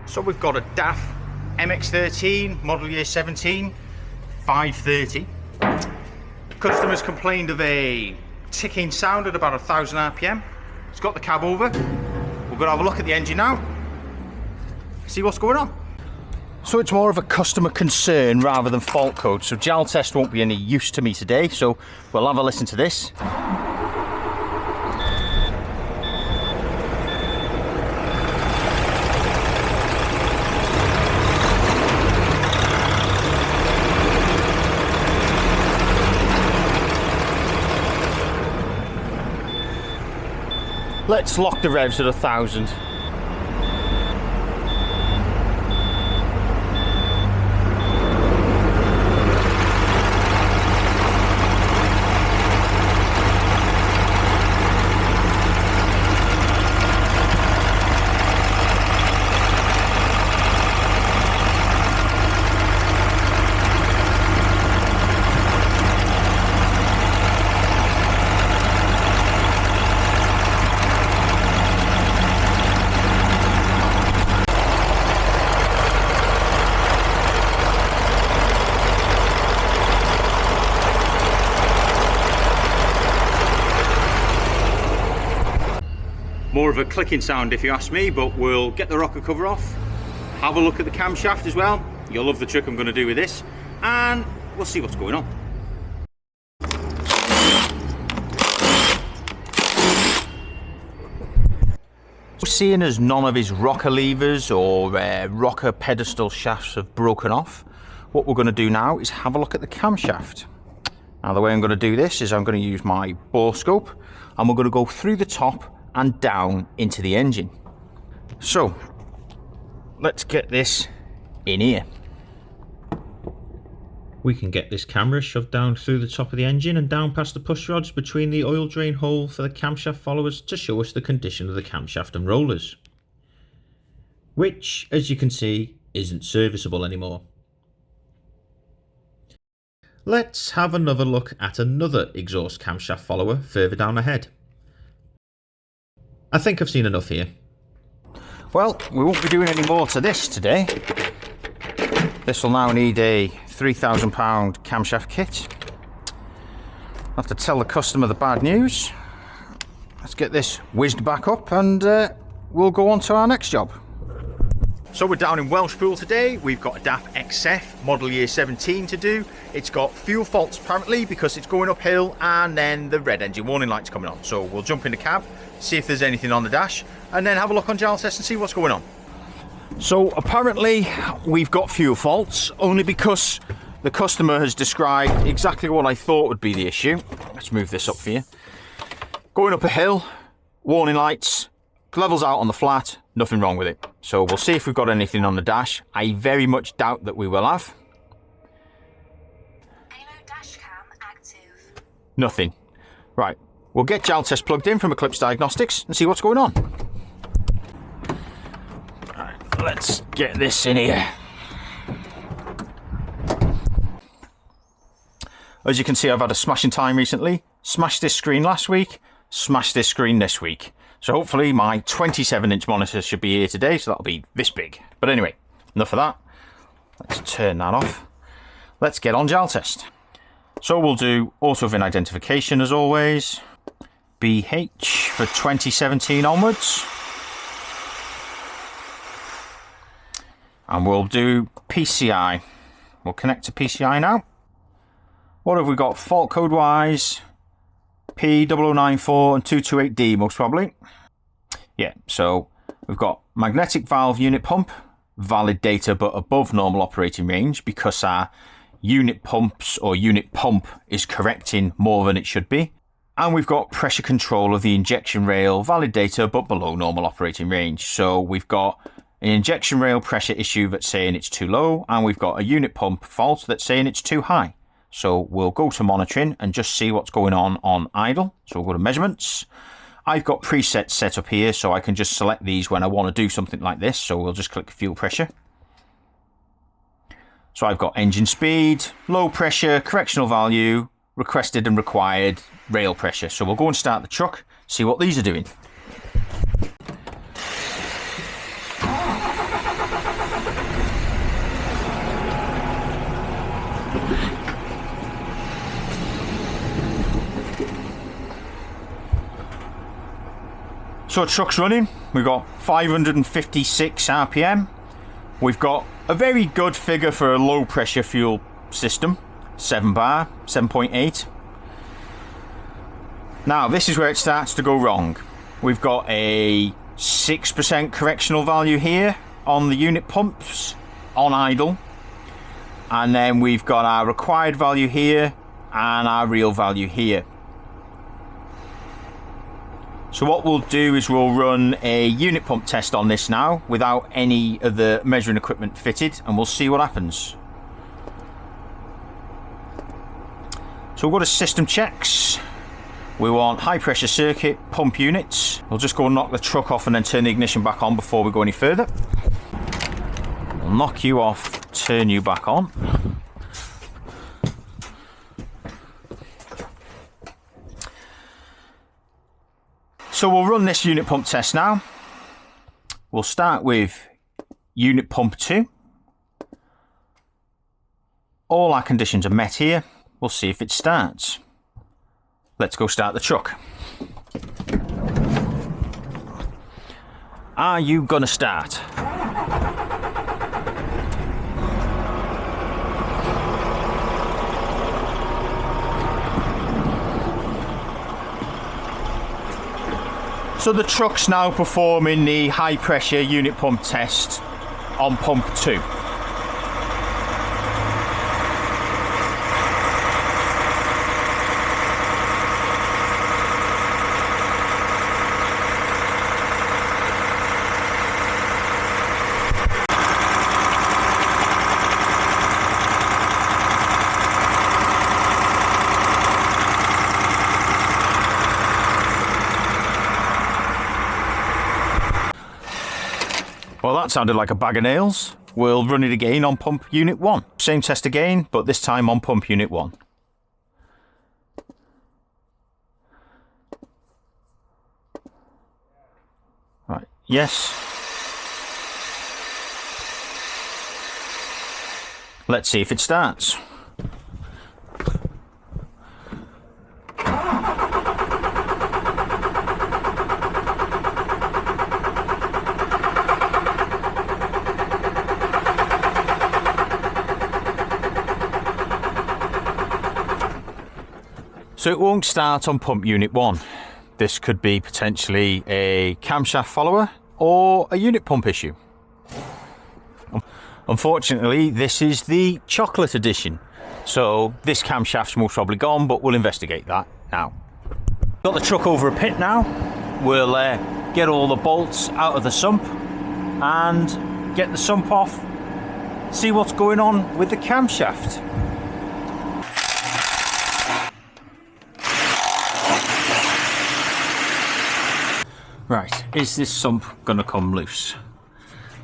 So we've got a DAF MX-13 model year 17 530. Customers complained of a ticking sound at about 1000 RPM. It's got the cab over. We're going to have a look at the engine now, see what's going on. So it's more of a customer concern rather than fault code, so gel test won't be any use to me today, so we'll have a listen to this. Let's lock the revs at 1000. More of a clicking sound if you ask me, but we'll get the rocker cover off, have a look at the camshaft as well. You'll love the trick I'm going to do with this, and we'll see what's going on. Seeing as none of his rocker levers or rocker pedestal shafts have broken off, what we're going to do now is have a look at the camshaft. Now the way I'm going to do this is I'm going to use my bore scope, and we're going to go through the top and down into the engine. So let's get this in here. We can get this camera shoved down through the top of the engine and down past the push rods between the oil drain hole for the camshaft followers to show us the condition of the camshaft and rollers, which, as you can see, isn't serviceable anymore. Let's have another look at another exhaust camshaft follower further down ahead. I think I've seen enough here. Well, we won't be doing any more to this today. This will now need a £3,000 camshaft kit. I'll have to tell the customer the bad news. Let's get this whizzed back up and we'll go on to our next job. So we're down in Welshpool today. We've got a DAF XF model year 17 to do. It's got fuel faults apparently because it's going uphill, and then the red engine warning light's coming on. So we'll jump in the cab, see if there's anything on the dash, and then have a look on gel test and see what's going on. So apparently we've got fuel faults only because the customer has described exactly what I thought would be the issue. Let's move this up for you. Going up a hill, warning lights, levels out on the flat, nothing wrong with it. So we'll see if we've got anything on the dash. I very much doubt that we will have. Dash cam active. Nothing. Right, we'll get gel test plugged in from Eclipse Diagnostics and see what's going on. Right, let's get this in here. As you can see, I've had a smashing time recently. Smashed this screen last week, smashed this screen this week. So hopefully my 27-inch monitor should be here today, so that'll be this big. But anyway, enough of that. Let's turn that off. Let's get on gel test. So we'll do auto VIN identification as always. BH for 2017 onwards. And we'll do PCI. We'll connect to PCI now. What have we got fault code wise? P0094 and 228D most probably. Yeah, so we've got magnetic valve unit pump, valid data but above normal operating range because our unit pumps or unit pump is correcting more than it should be. And we've got pressure control of the injection rail, valid data but below normal operating range. So we've got an injection rail pressure issue that's saying it's too low, and we've got a unit pump fault that's saying it's too high. So we'll go to monitoring and just see what's going on idle. So we'll go to measurements. I've got presets set up here, so I can just select these when I want to do something like this. So we'll just click fuel pressure. So I've got engine speed, low pressure, correctional value, requested and required, rail pressure. So we'll go and start the truck, see what these are doing. So truck's running. We've got 556 RPM. We've got a very good figure for a low pressure fuel system. 7 bar, 7.8. Now this is where it starts to go wrong. We've got a 6% correctional value here on the unit pumps on idle, and then we've got our required value here and our real value here. So what we'll do is we'll run a unit pump test on this now without any of the measuring equipment fitted, and we'll see what happens. So we'll go to system checks. We want high pressure circuit, pump units. We'll just go knock the truck off and then turn the ignition back on before we go any further. We'll knock you off, turn you back on. So we'll run this unit pump test now. We'll start with unit pump 2. All our conditions are met here. We'll see if it starts. Let's go start the truck. Are you gonna start? So the truck's now performing the high pressure unit pump test on pump 2. Well, that sounded like a bag of nails. We'll run it again on pump unit 1. Same test again, but this time on pump unit 1. Right, yes. Let's see if it starts. So it won't start on pump unit 1. This could be potentially a camshaft follower or a unit pump issue. Unfortunately, this is the chocolate edition, so this camshaft's most probably gone, but we'll investigate that now. Got the truck over a pit now. We'll get all the bolts out of the sump and get the sump off, see what's going on with the camshaft. Right, is this sump gonna come loose?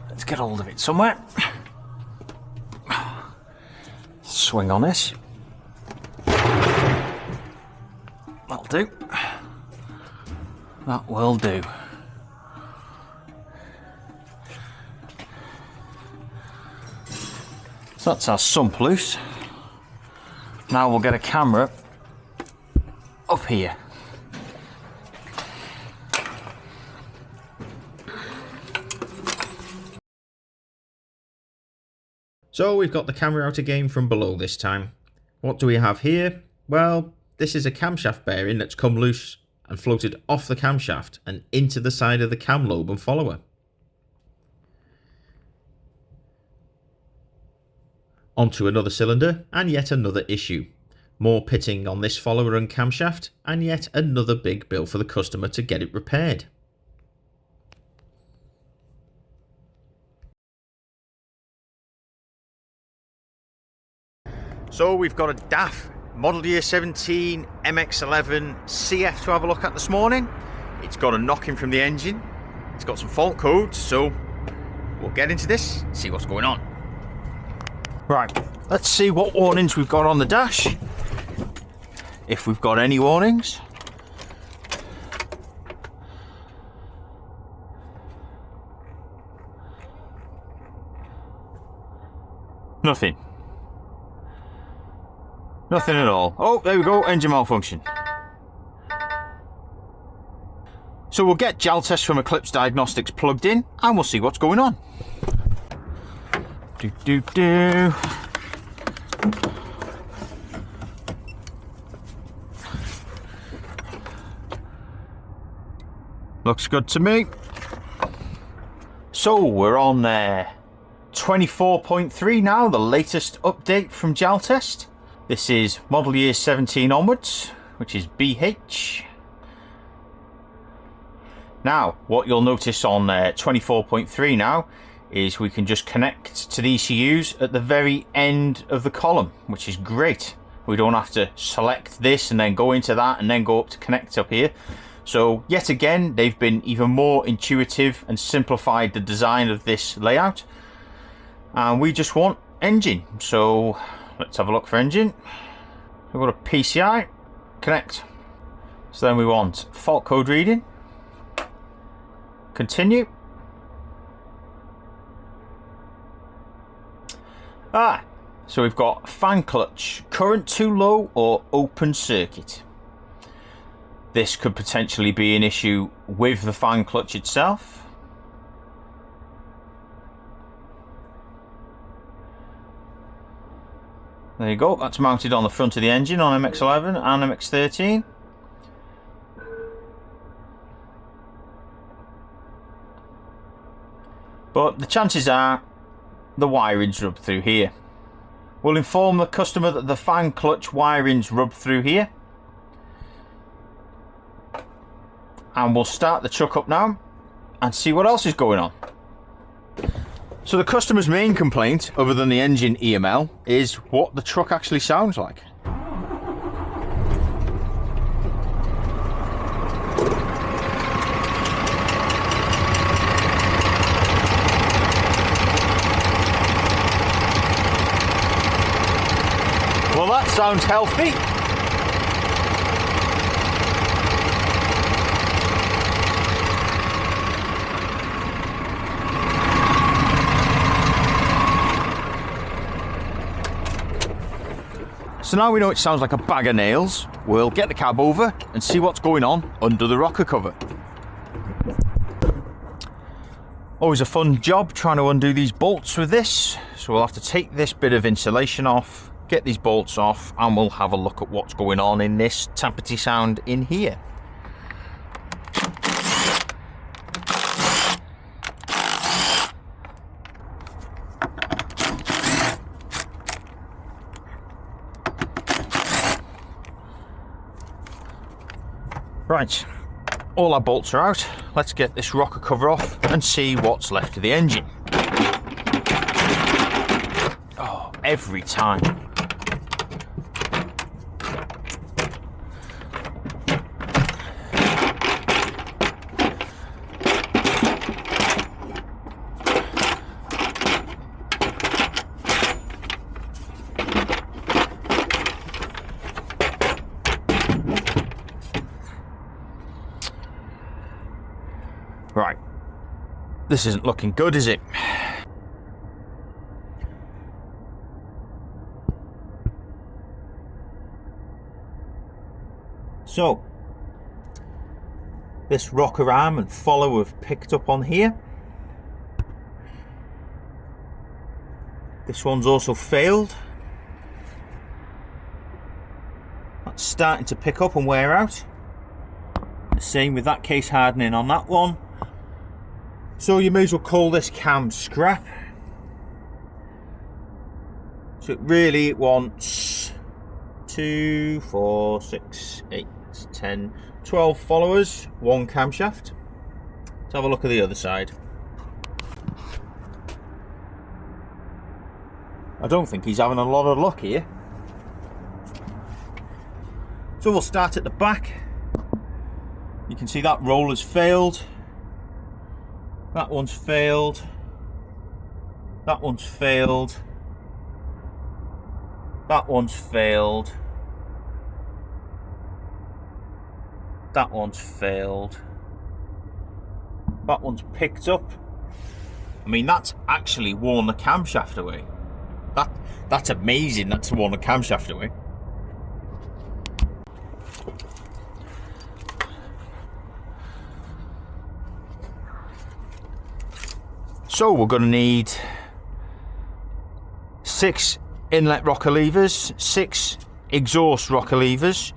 Let's get hold of it somewhere. Swing on this. That'll do. That will do. So that's our sump loose. Now we'll get a camera up here. So we've got the camera out again from below this time. What do we have here? Well, this is a camshaft bearing that's come loose and floated off the camshaft and into the side of the cam lobe and follower. Onto another cylinder and yet another issue. More pitting on this follower and camshaft and yet another big bill for the customer to get it repaired. So we've got a DAF model year 17 MX-11 CF to have a look at this morning. It's got a knocking from the engine. It's got some fault codes, so we'll get into this, see what's going on. Right, let's see what warnings we've got on the dash. If we've got any warnings. Nothing. Nothing at all. Oh, there we go, engine malfunction. So we'll get Jaltest from Eclipse Diagnostics plugged in and we'll see what's going on. Looks good to me. So we're on there. 24.3 now, the latest update from Jaltest. This is model year 17 onwards, which is BH. Now, what you'll notice on 24.3 now is we can just connect to the ECUs at the very end of the column, which is great. We don't have to select this and then go into that and then go up to connect up here. So yet again, they've been even more intuitive and simplified the design of this layout. And we just want engine. So let's have a look for engine. We've got a PCI, connect. So then we want fault code reading, continue. So we've got fan clutch, current too low or open circuit. This could potentially be an issue with the fan clutch itself. There you go, that's mounted on the front of the engine on MX-11 and MX-13. But the chances are the wiring's rubbed through here. We'll inform the customer that the fan clutch wiring's rubbed through here. And we'll start the truck up now and see what else is going on. So the customer's main complaint, other than the engine EML, is what the truck actually sounds like. Well, that sounds healthy. So now we know it sounds like a bag of nails. We'll get the cab over and see what's going on under the rocker cover. Always a fun job trying to undo these bolts with this. So we'll have to take this bit of insulation off, get these bolts off, and we'll have a look at what's going on in this tappety sound in here. Right, all our bolts are out. Let's get this rocker cover off and see what's left of the engine. Oh, every time. Right, this isn't looking good, is it? So, this rocker arm and follow have picked up on here. This one's also failed. That's starting to pick up and wear out. The same with that case hardening on that one. So you may as well call this cam scrap. So it wants 2, 4, 6, 8, 10, 12 followers, one camshaft. Let's have a look at the other side. I don't think he's having a lot of luck here. So we'll start at the back. You can see that roller's failed. That one's failed. That one's failed. That one's failed. That one's failed. That one's picked up. I mean, that's actually worn the camshaft away. That's amazing, that's worn the camshaft away. So we're going to need 6 inlet rocker levers, 6 exhaust rocker levers,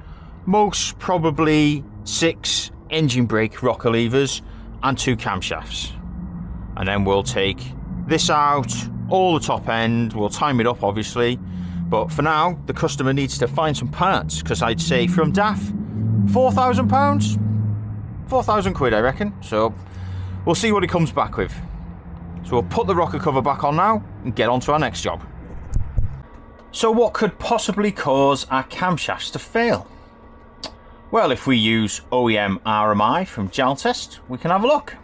most probably 6 engine brake rocker levers, and 2 camshafts. And then we'll take this out, all the top end, we'll time it up obviously, but for now the customer needs to find some parts, because I'd say from DAF, £4,000? 4,000 quid I reckon, so we'll see what he comes back with. So we'll put the rocker cover back on now and get on to our next job. So what could possibly cause our camshafts to fail? Well, if we use OEM RMI from Jaltest, we can have a look.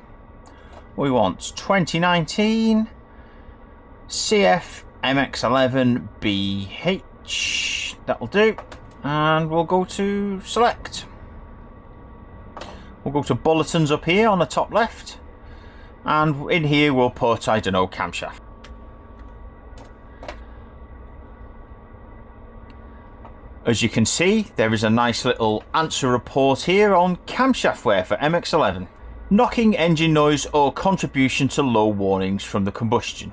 We want 2019 CF MX-11 BH. That'll do. And we'll go to select. We'll go to bulletins up here on the top left. And in here we'll put, I don't know, camshaft. As you can see, there is a nice little answer report here on camshaft wear for MX-11. Knocking engine noise or contribution to low warnings from the combustion.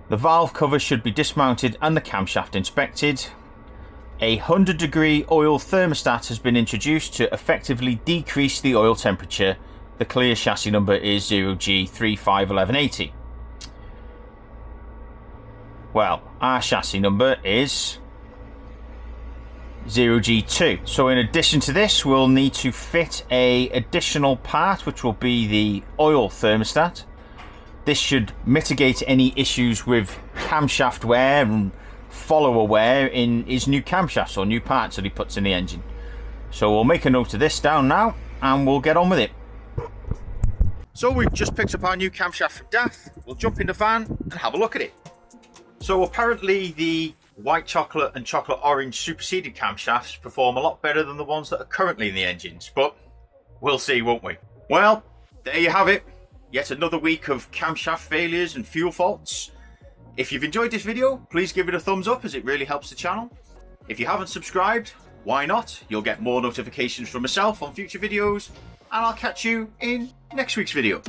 The valve cover should be dismounted and the camshaft inspected. A 100-degree oil thermostat has been introduced to effectively decrease the oil temperature. The clear chassis number is 0G351180. Well, our chassis number is 0G2. So in addition to this, we'll need to fit a additional part, which will be the oil thermostat. This should mitigate any issues with camshaft wear and follower wear in his new camshafts or new parts that he puts in the engine. So we'll make a note of this down now and we'll get on with it. So we've just picked up our new camshaft from DAF. We'll jump in the van and have a look at it. So apparently the white chocolate and chocolate orange superseded camshafts perform a lot better than the ones that are currently in the engines, but we'll see, won't we? Well, there you have it. Yet another week of camshaft failures and fuel faults. If you've enjoyed this video, please give it a thumbs up as it really helps the channel. If you haven't subscribed, why not? You'll get more notifications from myself on future videos, and I'll catch you in next week's video.